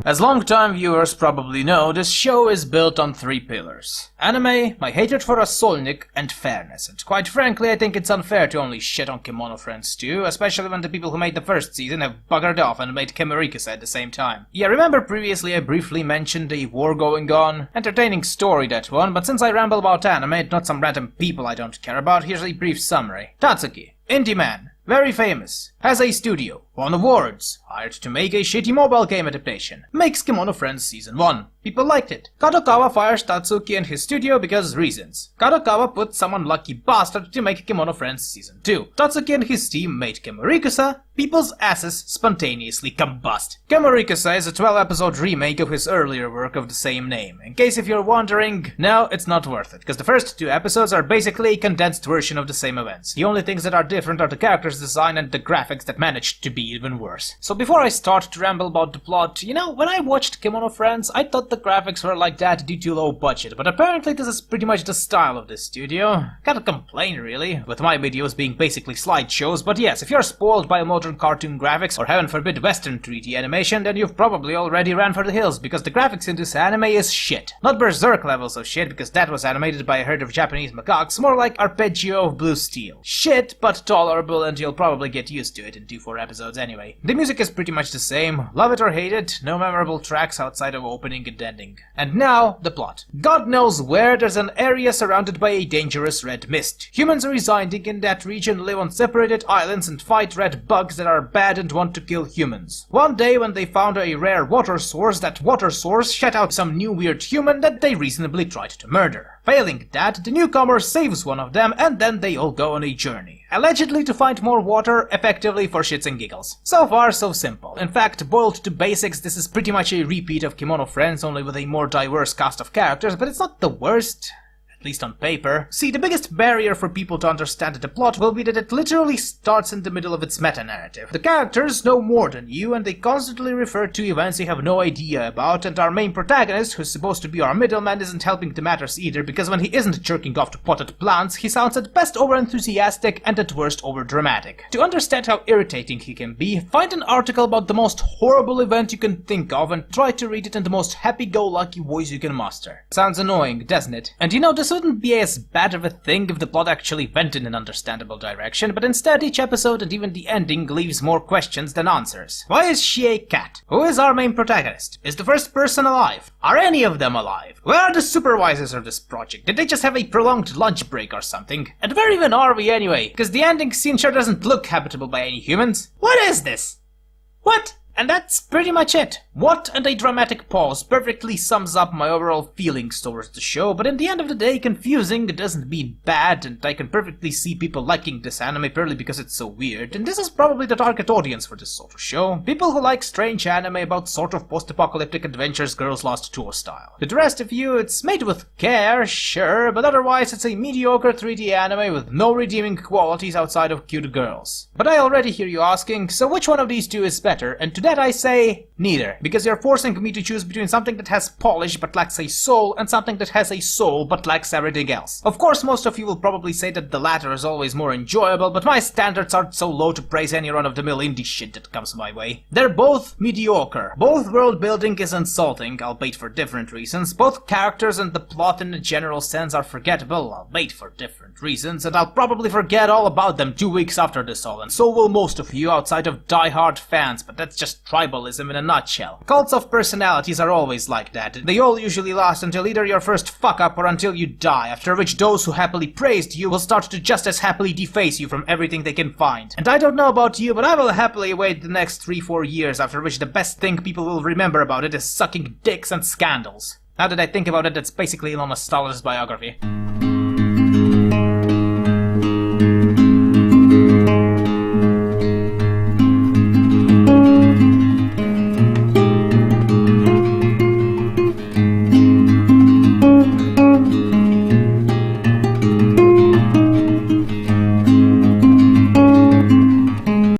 As long-time viewers probably know, this show is built on 3 pillars. Anime, my hatred for Rasolnik, and fairness. And quite frankly, I think it's unfair to only shit on Kemono Friends too, especially when the people who made the first season have buggered off and made Kemurikusa at the same time. Yeah, remember previously I briefly mentioned a war going on? Entertaining story, that one, but since I ramble about anime and not some random people I don't care about, here's a brief summary. Tatsuki, indie man, very famous, has a studio, won awards, hired to make a shitty mobile game adaptation, makes Kemono Friends Season 1. People liked it. Kadokawa fires Tatsuki and his studio because reasons. Kadokawa put some unlucky bastard to make Kemono Friends Season 2. Tatsuki and his team made Kemurikusa. People's asses spontaneously combust. Kemurikusa is a 12-episode remake of his earlier work of the same name. In case if you're wondering, no, it's not worth it, because the first 2 episodes are basically a condensed version of the same events. The only things that are different are the characters' design and the graphics that managed to be even worse. So before I start to ramble about the plot, you know, when I watched Kemono Friends, I thought the graphics were like that due to low budget, but apparently this is pretty much the style of this studio. Can't complain really, with my videos being basically slideshows, but yes, if you're spoiled by modern cartoon graphics or heaven forbid western 3D animation, then you've probably already ran for the hills, because the graphics in this anime is shit. Not Berserk levels of shit, because that was animated by a herd of Japanese macaques, more like Arpeggio of Blue Steel. Shit, but tolerable, and you'll probably get used to it in 2-4 episodes anyway. The music is pretty much the same, love it or hate it, no memorable tracks outside of opening and ending. And now, the plot. God knows where there's an area surrounded by a dangerous red mist. Humans residing in that region live on separated islands and fight red bugs that are bad and want to kill humans. One day when they found a rare water source, that water source shut out some new weird human that they reasonably tried to murder. Failing that, the newcomer saves one of them and then they all go on a journey. Allegedly to find more water, effectively for shits and giggles. So far, so simple. In fact, boiled to basics, this is pretty much a repeat of Kemono Friends, only with a more diverse cast of characters, but it's not the worst. At least on paper. See, the biggest barrier for people to understand the plot will be that it literally starts in the middle of its meta-narrative. The characters know more than you, and they constantly refer to events they have no idea about, and our main protagonist, who's supposed to be our middleman, isn't helping the matters either, because when he isn't jerking off to potted plants, he sounds at best over-enthusiastic and at worst over-dramatic. To understand how irritating he can be, find an article about the most horrible event you can think of and try to read it in the most happy-go-lucky voice you can muster. Sounds annoying, doesn't it? And you know, this wouldn't be as bad of a thing if the plot actually went in an understandable direction, but instead each episode and even the ending leaves more questions than answers. Why is she a cat? Who is our main protagonist? Is the first person alive? Are any of them alive? Where are the supervisors of this project? Did they just have a prolonged lunch break or something? And where even are we anyway? Because the ending scene sure doesn't look habitable by any humans. What is this? What? And that's pretty much it. What and a dramatic pause perfectly sums up my overall feelings towards the show, but in the end of the day, confusing doesn't mean bad, and I can perfectly see people liking this anime purely because it's so weird, and this is probably the target audience for this sort of show. People who like strange anime about sort of post-apocalyptic adventures Girls Lost Tour style. To the rest of you, it's made with care, sure, but otherwise it's a mediocre 3D anime with no redeeming qualities outside of cute girls. But I already hear you asking, so which one of these two is better? And to that I say, neither, because you're forcing me to choose between something that has polish but lacks a soul and something that has a soul but lacks everything else. Of course, most of you will probably say that the latter is always more enjoyable, but my standards aren't so low to praise any run-of-the-mill indie shit that comes my way. They're both mediocre. Both world building is insulting, albeit for different reasons. Both characters and the plot in a general sense are forgettable, albeit for different reasons, and I'll probably forget all about them 2 weeks after this all, and so will most of you outside of die-hard fans, but that's just tribalism in a nutshell. Cults of personalities are always like that. They all usually last until either your first fuck-up or until you die, after which those who happily praised you will start to just as happily deface you from everything they can find. And I don't know about you, but I will happily wait the next 3-4 years, after which the best thing people will remember about it is sucking dicks and scandals. Now that I think about it, that's basically Ilona Staller's biography.